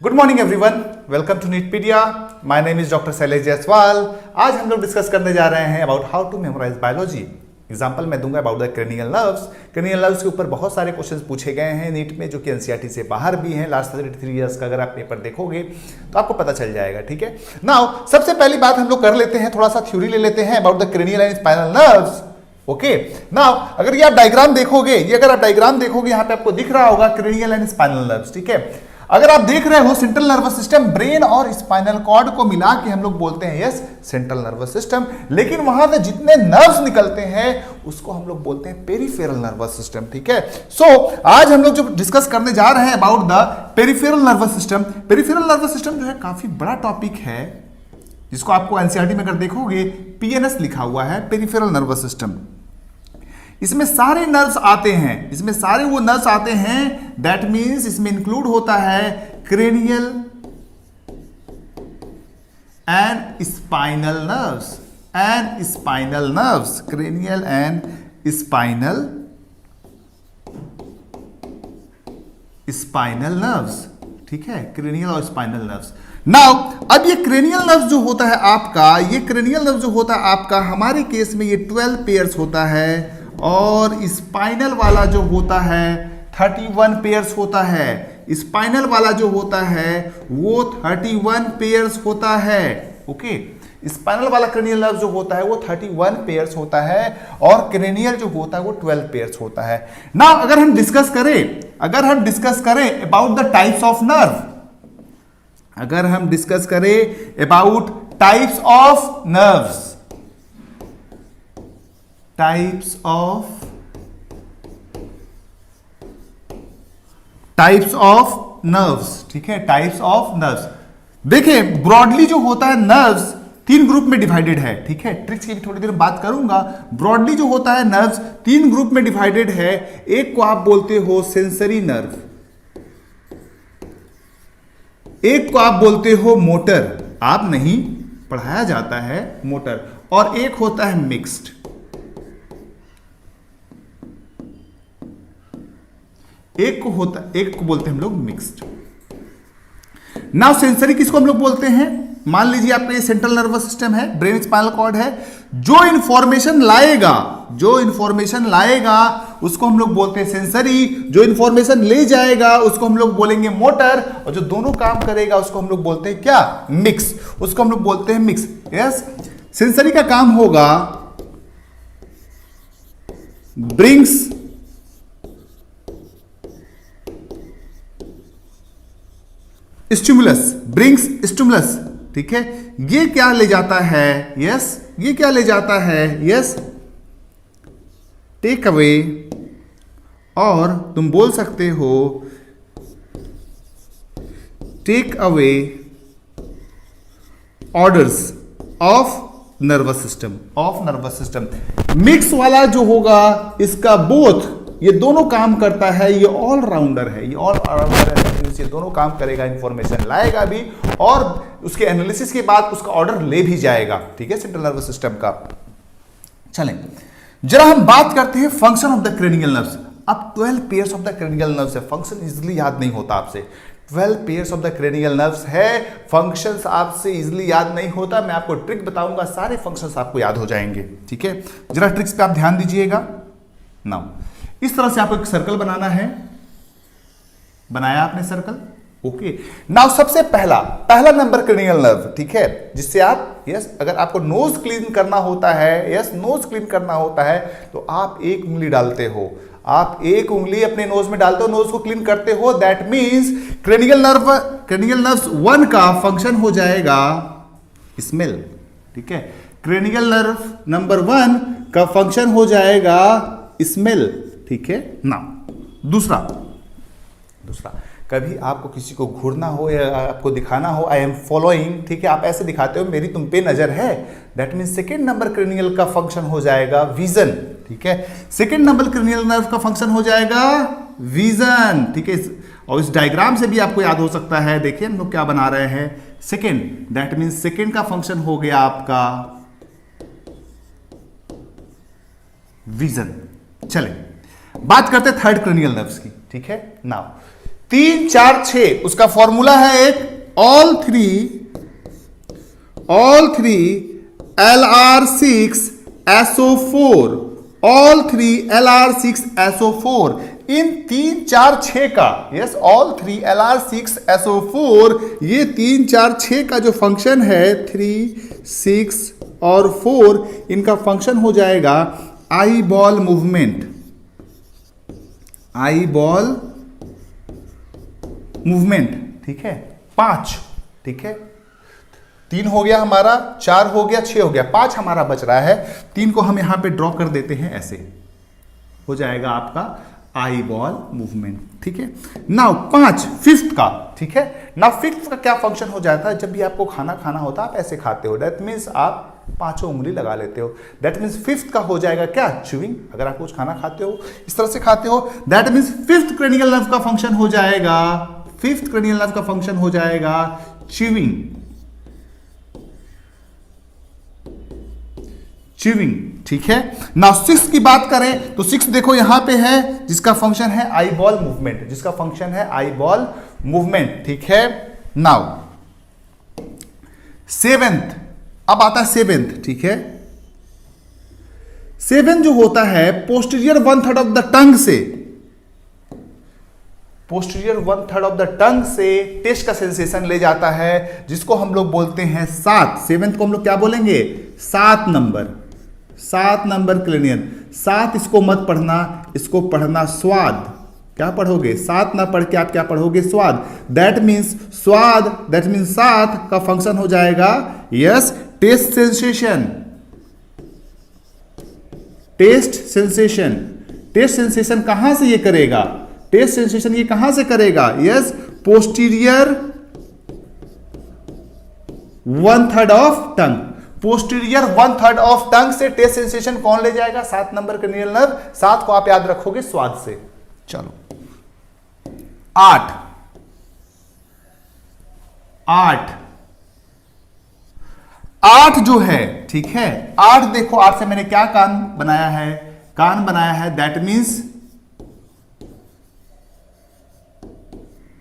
Good morning everyone, welcome to Neetpedia. My name is doctor Shailesh Jaiswal. आज हम लोग discuss करने जा रहे हैं about how to memorise biology. Example मैं दूंगा about the cranial nerves. Cranial nerves के ऊपर बहुत सारे क्वेश्चंस पूछे गए हैं नीट में, जो कि एनसीईआरटी से बाहर भी हैं। लास्ट 33 इयर्स का अगर आप पेपर देखोगे तो आपको पता चल जाएगा। ठीक है, नाउ सबसे पहली बात हम लोग कर लेते हैं, थोड़ा सा थ्योरी ले लेते हैं about the cranial and spinal nerves. Okay, now अगर ये आप डायग्राम देखोगे, यहाँ पे आपको दिख रहा होगा क्रेनियल एंड स्पाइनल नर्व्स। ठीक है, अगर आप देख रहे हो सेंट्रल नर्वस सिस्टम, ब्रेन और स्पाइनल कॉर्ड को मिला के हम लोग बोलते हैं यस सेंट्रल नर्वस सिस्टम। लेकिन वहां से जितने नर्व्स निकलते हैं उसको हम लोग बोलते हैं पेरिफेरल नर्वस सिस्टम। ठीक है, सो आज हम लोग जो डिस्कस करने जा रहे हैं about the peripheral nervous system. Peripheral nervous system जो है काफी बड़ा टॉपिक है, जिसको आपको एनसीईआरटी में अगर देखोगे पीएनएस लिखा हुआ है, पेरिफेरल नर्वस सिस्टम। इसमें सारे नर्व्स आते हैं, इसमें सारे वो नर्व्स आते हैं, दैट मींस इसमें इंक्लूड होता है cranial and spinal nerves, cranial and spinal nerves. ठीक है, क्रेनियल और स्पाइनल नर्व्स। नाउ अब ये क्रेनियल नर्व जो होता है आपका, हमारे केस में ये 12 पेयर्स होता है, और स्पाइनल वाला जो होता है 31 पेयर्स होता है। स्पाइनल वाला जो होता है वो 31 पेयर्स होता है। ओके, स्पाइनल वाला क्रेनियल नर्व जो होता है वो 31 पेयर्स होता है, और क्रेनियल जो होता है वो 12 पेयर्स होता है। नाउ अगर हम डिस्कस करें about the types of nerve, types of nerves. ठीक है, टाइप्स ऑफ नर्व्स। देखिए ब्रॉडली जो होता है नर्व्स 3 ग्रुप में डिवाइडेड है। ठीक है, ट्रिक्स की भी थोड़ी देर बात करूंगा। ब्रॉडली जो होता है नर्व्स 3 ग्रुप में डिवाइडेड है। एक को आप बोलते हो सेंसरी नर्व, एक को आप बोलते हो मोटर, आप नहीं पढ़ाया जाता है मोटर, और एक होता है मिक्स्ड। एक को बोलते हैं हम लोग मिक्स्ड। नाउ सेंसरी किसको हम लोग बोलते हैं? मान लीजिए आपका ये सेंट्रल नर्वस सिस्टम है, ब्रेन स्पाइनल कॉर्ड है। जो इंफॉर्मेशन लाएगा उसको हम लोग बोलते हैं सेंसरी, जो इंफॉर्मेशन ले जाएगा उसको हम लोग बोलेंगे मोटर, और जो दोनों काम करेगा उसको हम लोग बोलते हैं क्या? मिक्स। उसको हम लोग बोलते हैं मिक्स। यस, सेंसरी का काम होगा ब्रिंग्स स्टिमुलस। ठीक है, ये क्या ले जाता है? यस, टेक अवे, और तुम बोल सकते हो take away orders of nervous system. Mix वाला जो होगा इसका बोथ, ये दोनों काम करता है, ये ऑलराउंडर है, ये दोनों काम करेगा, इंफॉर्मेशन लाएगा भी और उसके एनालिसिस के बाद उसका ऑर्डर ले भी जाएगा। ठीक है, सेंट्रल नर्वस सिस्टम का। चलें जरा हम बात करते हैं function of the cranial nerves. अब 12 pairs of the cranial nerves है, फंक्शन इजीली याद नहीं होता आपसे। 12 pairs of the cranial nerves है, फंक्शंस आपसे इजीली याद नहीं होता। मैं आपको ट्रिक बताऊंगा, सारे फंक्शंस आपको याद हो जाएंगे। ठीक है, जरा ट्रिक्स पे आप ध्यान दीजिएगा। नाउ इस तरह से आपको एक सर्कल बनाना है, बनाया आपने सर्कल। ओके, नाउ सबसे पहला नंबर क्रेनियल नर्व। ठीक है, जिससे आप अगर आपको नोज क्लीन करना होता है, तो आप एक उंगली डालते हो, आप एक उंगली अपने नोज में डालते हो, नोज को क्लीन करते हो। दैट मींस क्रेनियल नर्व्स 1 का फंक्शन हो जाएगा स्मेल। ठीक है, क्रेनियल नर्व नंबर 1 का फंक्शन हो जाएगा स्मेल। ठीक है ना, दूसरा कभी आपको किसी को घूरना हो या आपको दिखाना हो आई एम फॉलोइंग, ठीक है, आप ऐसे दिखाते हो मेरी तुम पे नजर है, that mean second number cranial का फंक्शन हो जाएगा विजन। ठीक है, सेकेंड नंबर क्रेनियल नर्व का फंक्शन हो जाएगा विजन। ठीक है, और इस डायग्राम से भी आपको याद हो सकता है, देखिए हम लोग क्या बना रहे हैं, सेकेंड, दैट मीन सेकेंड का फंक्शन हो गया आपका विजन। चले बात करते हैं थर्ड क्रेनियल नर्व्स की। ठीक है, नाउ 3 4 6 उसका फॉर्मूला है एक all three LR6SO4 all 3 LR6SO4 इन 3 4 6 का यस ऑल 3 LR6SO4 ये 3 4 6 का जो फंक्शन है 3 6 और 4 इनका फंक्शन हो जाएगा आई बॉल मूवमेंट ठीक है 5 ठीक है 3 हो गया हमारा 4 हो गया 6 हो गया 5 हमारा बच रहा है 3 को हम यहां पे ड्रॉ कर देते हैं ऐसे हो जाएगा आपका आई बॉल मूवमेंट ठीक है नाउ 5 फिफ्थ का ठीक है नाउ फिफ्थ का क्या फंक्शन हो जाता है जब भी आपको खाना होता है आप ऐसे खाते हो दैट मीन्स आप 5 उंगली लगा लेते हो दैट मीन्स फिफ्थ का हो जाएगा क्या च्यूइंग अगर आप कुछ खाना खाते हो इस तरह से खाते हो that means fifth cranial nerve का फंक्शन हो जाएगा फिफ्थ क्रेनियल नर्व का फंक्शन हो जाएगा च्यूइंग ठीक है नाउ 6 की बात करें तो 6 देखो यहां पे है जिसका फंक्शन है आई बॉल मूवमेंट ठीक है नाउ 7th अब आता है 7th ठीक है 7 जो होता है पोस्टीरियर 1/3 ऑफ द टंग से टेस्ट का सेंसेशन ले जाता है जिसको हम लोग बोलते हैं 7 7th को हम लोग क्या बोलेंगे 7 नंबर क्रेनियल 7 इसको मत पढ़ना इसको पढ़ना स्वाद क्या पढ़ोगे 7 ना पढ़ के आप क्या पढ़ोगे स्वाद दैट मीन्स 7 का फंक्शन हो जाएगा यस टेस्ट सेंसेशन कहां से ये करेगा टेस्ट सेंसेशन ये कहां से करेगा यस पोस्टीरियर 1/3 ऑफ टंग से टेस्ट सेंसेशन कौन ले जाएगा 7 नंबर क्रेनियल नर्व 7 को आप याद रखोगे स्वाद से चलो 8 जो है ठीक है 8 देखो 8 से मैंने क्या कान बनाया है दैट मीन्स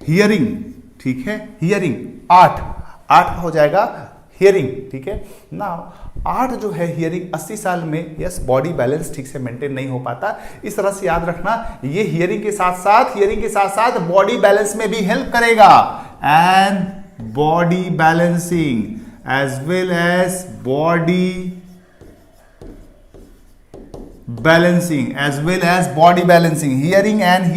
हियरिंग ठीक है हियरिंग 8 का हो जाएगा हियरिंग ठीक है ना 8 जो है हियरिंग 80 साल में यस बॉडी बैलेंस ठीक से मेंटेन नहीं हो पाता इस तरह से याद रखना ये हियरिंग के साथ बॉडी बैलेंस में भी हेल्प करेगा and body balancing as well as body balancing hearing and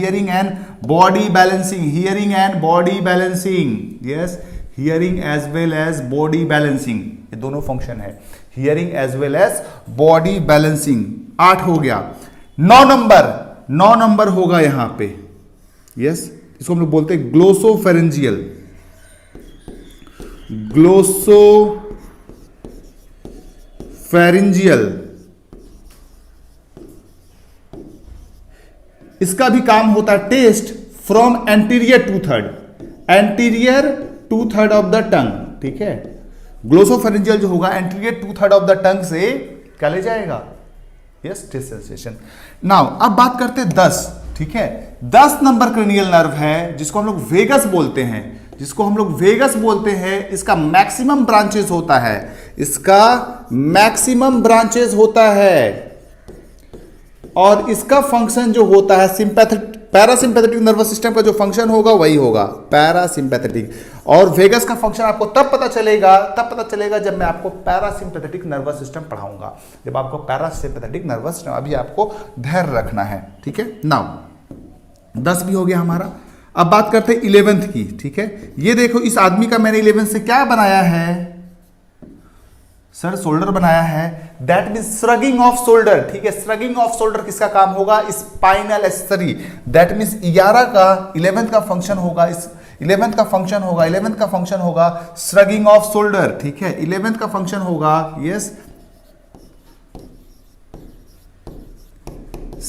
body balancing yes hearing as well as body balancing ये दोनों फंक्शन है hearing as well as body balancing 8 हो गया 9 नंबर होगा यहां पे यस इसको हम लोग बोलते हैं ग्लोसोफेरेंजियल इसका भी काम होता है taste from anterior to third of the tongue ठीक है ग्लोसोफेरेंजियल जो होगा एंटीरियर 2/3 ऑफ द टंग से क्या ले जाएगा यस टेस्ट सेंसेशन नाउ अब बात करते हैं 10 ठीक है 10 नंबर क्रेनियल नर्व है जिसको हम लोग वेगस बोलते हैं इसका मैक्सिमम ब्रांचेस होता है और इसका फंक्शन जो होता है पैरासिम्पैथेटिक नर्वस सिस्टम का जो फंक्शन होगा वही होगा पैरासिम्पैथेटिक और वेगस का फंक्शन आपको तब पता चलेगा जब मैं आपको पैरासिम्पैथेटिक नर्वस सिस्टम पढ़ाऊंगा अभी आपको धैर्य रखना है ठीक है नाउ 10 भी हो गया हमारा अब बात करते हैं 11th की ठीक है ये देखो इस आदमी का मैंने 11th से क्या बनाया है सर शोल्डर बनाया है that mean shrugging off shoulder ठीक है श्रगिंग ऑफ शोल्डर किसका काम होगा स्पाइनल एसेसरी दैट मीन्स 11 का 11th का फंक्शन होगा 11th का फंक्शन होगा श्रगिंग ऑफ शोल्डर ठीक है 11th का फंक्शन होगा यस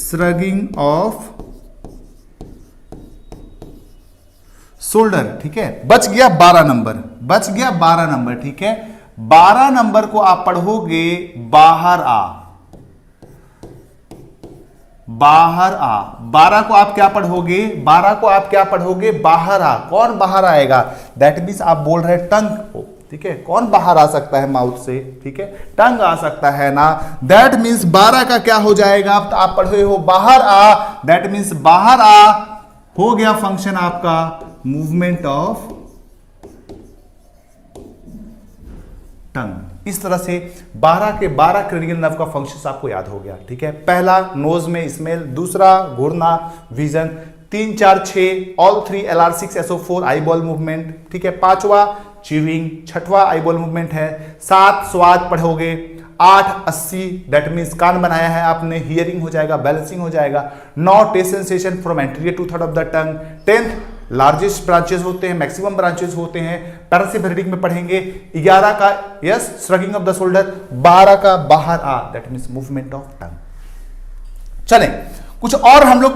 श्रगिंग ऑफ शोल्डर ठीक है बच गया 12 नंबर ठीक है 12 नंबर को आप पढ़ोगे बाहर आ बाहर आ। 12 को आप क्या पढ़ोगे? 12 को आप क्या पढ़ोगे? बाहर आ। कौन बाहर आएगा? दैट मीन्स आप बोल रहे हैं टंग को, ठीक है। कौन बाहर आ सकता है माउथ से? ठीक है, टंग आ सकता है ना। दैट मीन्स 12 का क्या हो जाएगा? आप पढ़ रहे हो बाहर आ, दैट मीन्स बाहर आ हो गया फंक्शन आपका मूवमेंट ऑफ टंग। इस तरह से 12 के 12 क्रेनियल नर्व का फंक्शन आपको याद हो गया, ठीक है। पहला नोज में स्मेल, दूसरा घूरना vision, 3 4 6 all 3 LR6 SO4 eyeball movement, ठीक है। पांचवा च्यूइंग, छठवां आईबॉल मूवमेंट है। 7 स्वाद पढ़ोगे, 8 80 दैट मीन्स कान बनाया है आपने, हियरिंग हो जाएगा, बैलेंसिंग हो जाएगा। 9 taste sensation from anterior 2/3 of the tongue. 10th largest branches होते हैं, मैक्सिमम ब्रांचेस होते हैं, पैरासिम्पेथेटिक में पढ़ेंगे। 11 का yes shrugging of the shoulder, 12 का बाहर आ that means movement of tongue. चलें कुछ और हम लोग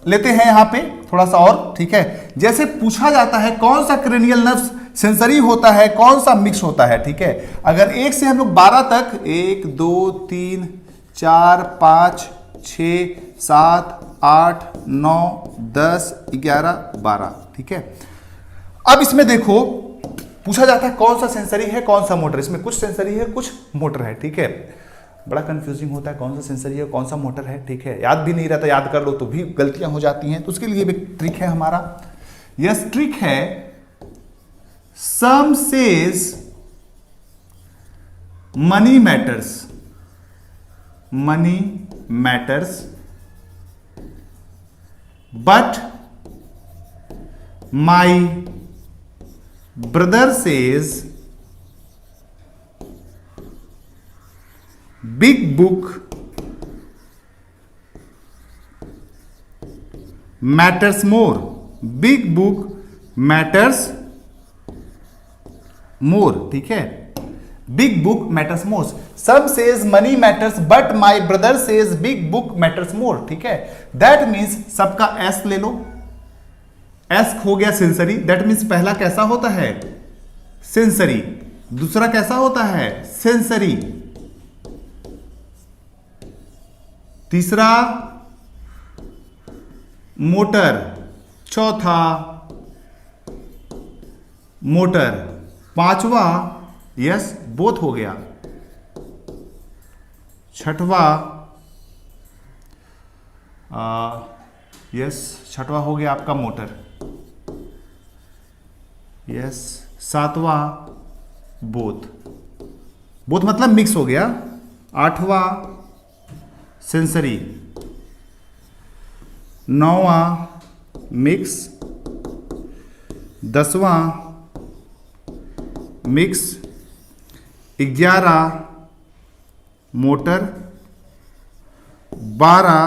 लेते हैं यहां पे थोड़ा सा और, ठीक है। जैसे पूछा जाता है कौन सा क्रेनियल नर्व सेंसरी होता है, कौन सा मिक्स होता है, ठीक है। अगर 1 से हम लोग 12 तक 1 2 3 4 5 6 7 8 9 10 11 12, ठीक है। अब इसमें देखो पूछा जाता है कौन सा सेंसरी है कौन सा मोटर। इसमें कुछ सेंसरी है कुछ मोटर है, ठीक है। बड़ा कंफ्यूजिंग होता है कौन सा सेंसरी है कौन सा मोटर है, ठीक है। याद भी नहीं रहता, याद कर लो तो भी गलतियां हो जाती हैं, तो उसके लिए भी ट्रिक है हमारा। यस ट्रिक है, some says money matters but my brother says big book matters more. Big book matters more, ठीक है। Big book matters more. Some says money matters but my brother says big book matters more, ठीक है। That means सबका S ले लो, S हो गया sensory, that means पहला कैसा होता है? सेंसरी। दूसरा कैसा होता है? सेंसरी। तीसरा मोटर, चौथा मोटर, पांचवा यस बोथ हो गया, छठवा यस छठवा हो गया आपका मोटर, यस सातवां बोथ, बोथ मतलब मिक्स हो गया, आठवां सेंसरी, नौवां मिक्स, 10वां मिक्स, 11 मोटर, 12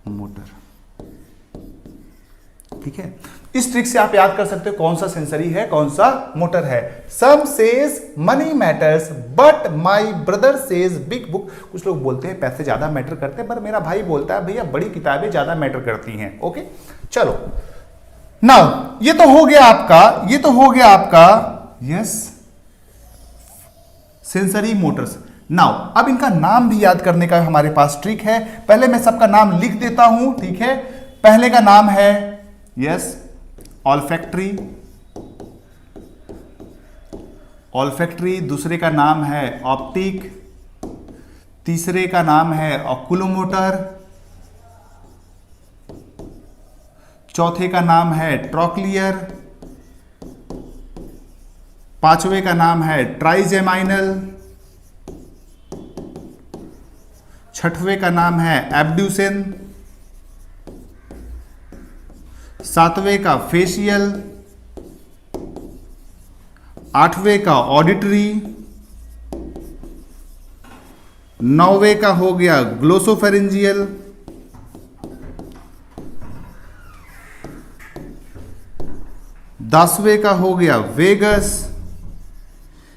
मोटर, ठीक है। इस ट्रिक से आप याद कर सकते हो कौन सा सेंसरी है कौन सा मोटर है। Some says money matters but my brother says big book. कुछ लोग बोलते हैं पैसे ज्यादा मैटर करते हैं, पर मेरा भाई बोलता है भैया बड़ी किताबें ज्यादा मैटर करती हैं। ओके चलो, नाउ ये तो हो गया आपका, ये तो हो गया आपका यस सेंसरी मोटर्स। नाउ अब इनका नाम भी याद करने का हमारे पास ट्रिक है। पहले मैं सबका नाम लिख देता हूं, ठीक है। पहले का नाम है यस ऑल्फैक्टरी, ऑल्फैक्टरी। दूसरे का नाम है ऑप्टिक, तीसरे का नाम है ऑक्यूलोमोटर, चौथे का नाम है ट्रॉक्लियर, पांचवे का नाम है ट्राइजेमाइनल, छठवें का नाम है एब्ड्यूसेन, सातवें का फेशियल, आठवें का ऑडिटरी, नौवें का हो गया ग्लोसोफेरेंजियल, 10वें का हो गया वेगस,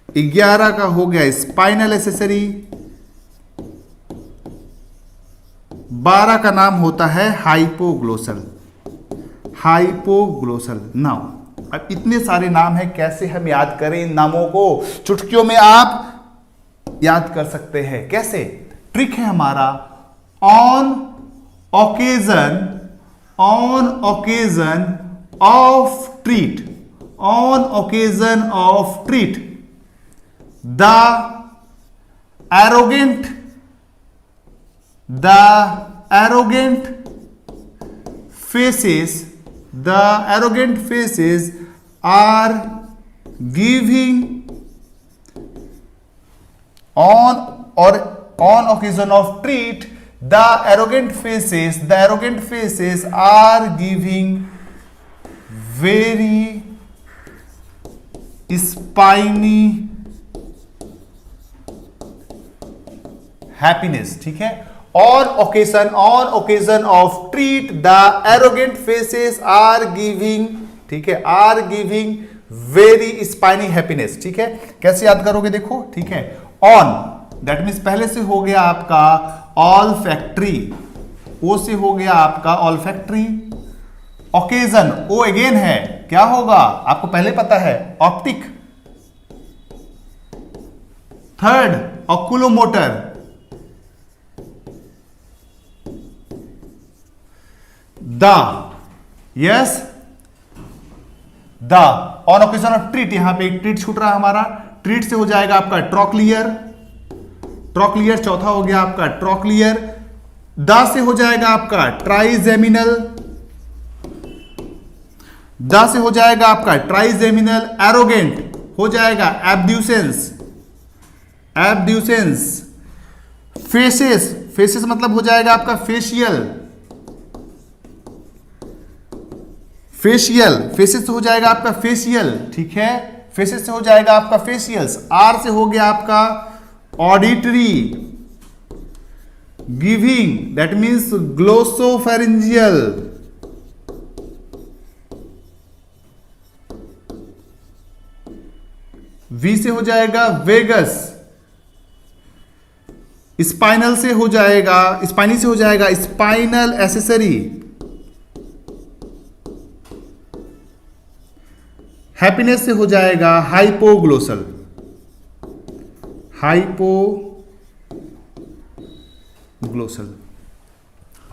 11 का हो गया स्पाइनल एसेसरी, 12 का नाम होता है हाइपोग्लोसल, हाइपोग्लोसल। नाउ अब इतने सारे नाम हैं, कैसे हम याद करें इन नामों को? चुटकियों में आप याद कर सकते हैं। कैसे? ट्रिक है हमारा on occasion of treat, on occasion of treat, the arrogant faces are giving on occasion of treat, the arrogant faces are giving very spiny happiness. ठीक है, on occasion of treat, the arrogant faces are giving, ठीक है, are giving very spiny happiness. ठीक है, कैसे याद करोगे देखो, ठीक है, on दैट मीन्स पहले से हो गया आपका olfactory, ओ से हो गया आपका olfactory, occasion ओ अगेन है, क्या होगा आपको पहले पता है, optic, third oculomotor, the yes the on occasion of treat, यहां पे एक ट्रीट छूट रहा है हमारा, ट्रीट से हो जाएगा आपका ट्रॉक्लियर, चौथा हो गया आपका ट्रॉक्लियर, द से हो जाएगा आपका ट्राइजेमिनल, द से हो जाएगा आपका ट्राइजेमिनल, एरोगेंट हो जाएगा एब्ड्यूसेंस, फेसेस मतलब हो जाएगा आपका फेसेस हो जाएगा आपका फेशियल, ठीक है, फेसेस से हो जाएगा आपका फेशियल्स, आर से हो गया आपका auditory, giving that means glossopharyngeal, V से हो जाएगा वेगस, स्पाइनल से हो जाएगा, स्पाइनी से हो जाएगा स्पाइनल एसेसरी, हैप्पीनेस से हो जाएगा हाइपोग्लोसल,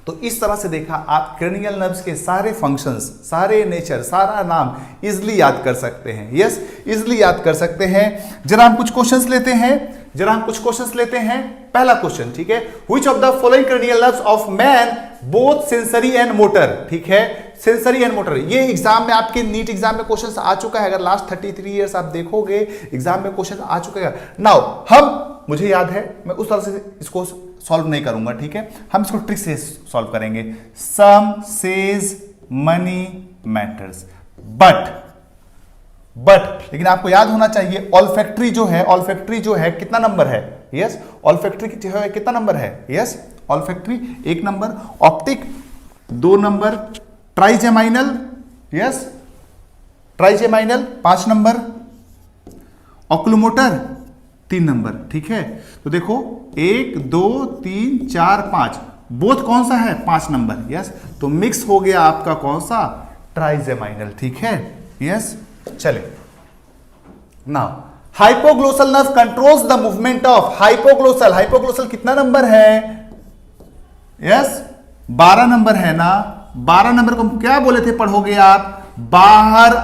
तो इस तरह से देखा आप क्रेनियल नर्व्स के सारे फंक्शंस, सारे नेचर, सारा नाम इजिली याद कर सकते हैं, यस इजिली याद कर सकते हैं। जरा हम कुछ क्वेश्चंस लेते हैं, पहला क्वेश्चन, ठीक है, which of the following cranial nerves of man both sensory and motor, ठीक है, सेंसरी एंड मोटर, ये एग्जाम में आपके नीट एग्जाम में क्वेश्चन आ चुका है, अगर लास्ट 33 इयर्स आप देखोगे एग्जाम में क्वेश्चन आ चुका है। नाउ मुझे याद है, मैं उस तरह से इसको सॉल्व नहीं करूंगा, ठीक है, हम इसको ट्रिक से सॉल्व करेंगे। सम सेज मनी मैटर्स, बट लेकिन आपको याद होना चाहिए ऑल्फैक्टरी जो है कितना नंबर है, यस ऑल्फैक्टरी कितना नंबर है, yes olfactory 1 number, optic 2 number, trigeminal, yes trigeminal 5 number, oculomotor 3 number, ठीक है, तो देखो 1 2 3 4 5, बोथ कौन सा है 5 नंबर, यस, तो मिक्स हो गया आपका कौन सा ट्राइजेमाइनल, ठीक है, यस। चले now hypoglossal nerve controls the movement of hypoglossal कितना नंबर है, यस 12 नंबर है ना, 12 नंबर को क्या बोले थे, पढ़ोगे आप बाहर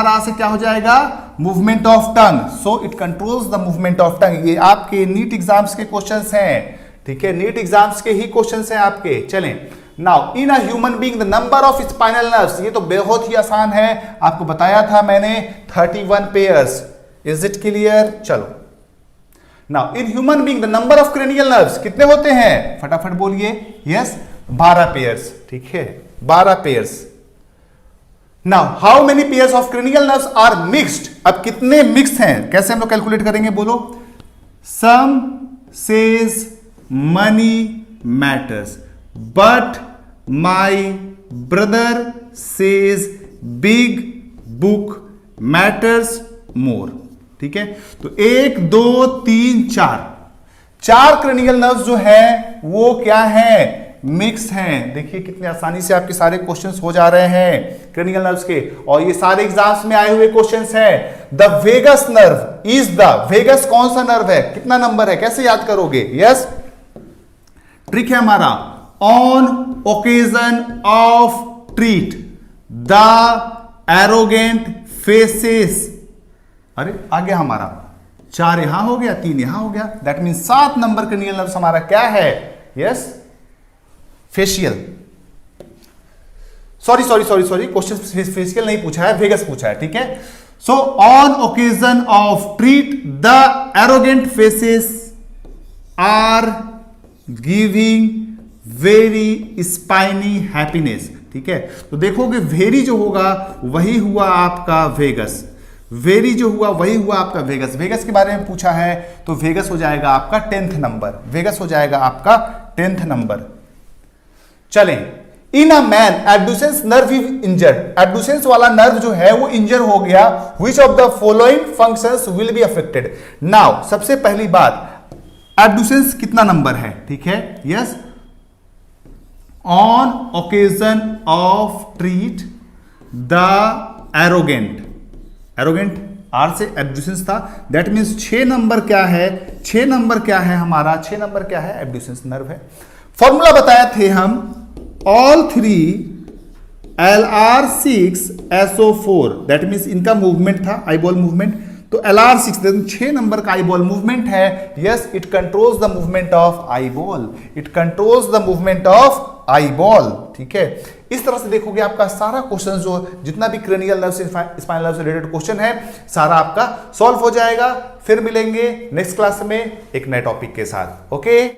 आ से क्या हो जाएगा movement of tongue, so it controls the movement of टंग। ये आपके नीट एग्जाम्स के क्वेश्चंस हैं, ठीक है, नीट एग्जाम्स के ही क्वेश्चंस हैं आपके। चलें now in a human being the number of spinal nerves, ये तो बहुत ही आसान है, आपको बताया था मैंने 31 पेयर्स, इज इट क्लियर। चलो now in human being the number of cranial nerves कितने होते हैं, फटाफट बोलिए, यस 12 पेयर्स, ठीक है 12 pairs. Now how many pairs of cranial nerves are mixed, अब कितने मिक्स हैं, कैसे हम लोग कैलकुलेट करेंगे, बोलो। Some says money matters but my brother says big book matters more, ठीक है, तो 1 2 3 4 क्रेनियल नर्व्स जो है वो क्या है, मिक्स हैं। देखिए कितनी आसानी से आपके सारे क्वेश्चंस हो जा रहे हैं क्रेनियल नर्व्स के, और ये सारे एग्जाम्स में आए हुए क्वेश्चंस हैं। The vagus nerve is the, vagus कौन सा नर्व है, कितना नंबर है, कैसे याद करोगे, यस ट्रिक है हमारा on occasion of treat the arrogant faces. अरे आ गया हमारा, 4 यहां हो गया, 3 यहां हो गया, that mean 7 number cranial nerves हमारा क्या है? Yes, facial. Sorry question facial नहीं पूछा है, वेगस पूछा है, ठीक है। So on occasion of treat the arrogant faces are giving very spiny happiness, ठीक है। तो देखोगे वेरी जो होगा वही हुआ आपका वेगस, वेरी जो हुआ वही हुआ आपका वेगस। वेगस के बारे में पूछा है तो वेगस हो जाएगा आपका 10th नंबर, वेगस हो जाएगा आपका 10th नंबर। चलें, in a man abducens nerve injured, abducens वाला नर्व जो है वो इंजर हो गया, which of the following functions will be affected. Now सबसे पहली बात, एब्ड्यूसेंस कितना नंबर है, ठीक है। Yes, on occasion of treat the arrogant, arrogant are से एब्ड्यूसेंस था, दैट मींस 6 नंबर क्या है? 6 नंबर क्या है हमारा? 6 नंबर क्या है? एब्ड्यूसेंस नर्व है। फॉर्मूला बताए थे हम, ऑल 3 LR6SO4, दैट मींस इनका मूवमेंट था आईबॉल मूवमेंट, तो LR6 6 नंबर का आईबॉल मूवमेंट है। Yes, it controls the movement of eyeball, it controls the movement of eyeball, ठीक है। इस तरह से देखोगे आपका सारा क्वेश्चन जो जितना भी क्रेनियल नर्व से स्पाइनल नर्व से रिलेटेड क्वेश्चन है सारा आपका सॉल्व हो जाएगा। फिर मिलेंगे नेक्स्ट क्लास में एक नए टॉपिक के साथ। ओके।